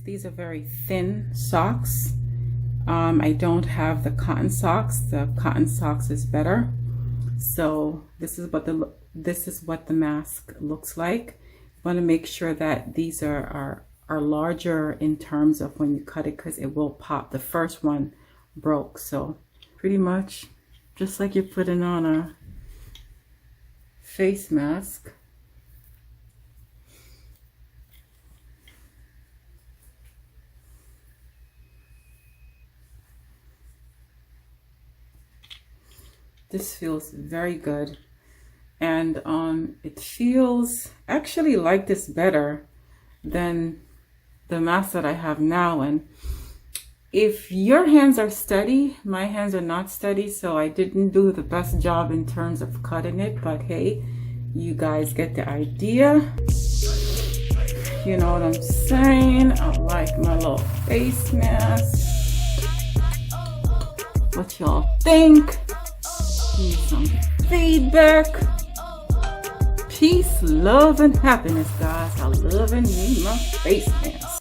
These are very thin socks. I don't have the cotton socks. The cotton socks is better. So this is what the mask looks like. You want to make sure that these are larger in terms of when you cut it, because it will pop. The first one broke. So pretty much just like you're putting on a face mask. This feels very good, and it feels actually like this better than the mask that I have now. And if your hands are steady, my hands are not steady, so I didn't do the best job in terms of cutting it, but hey, you guys get the idea. You know what I'm saying? I like my little face mask. What y'all think? Give me some feedback. Peace, love, and happiness, guys. I love and need my face mask.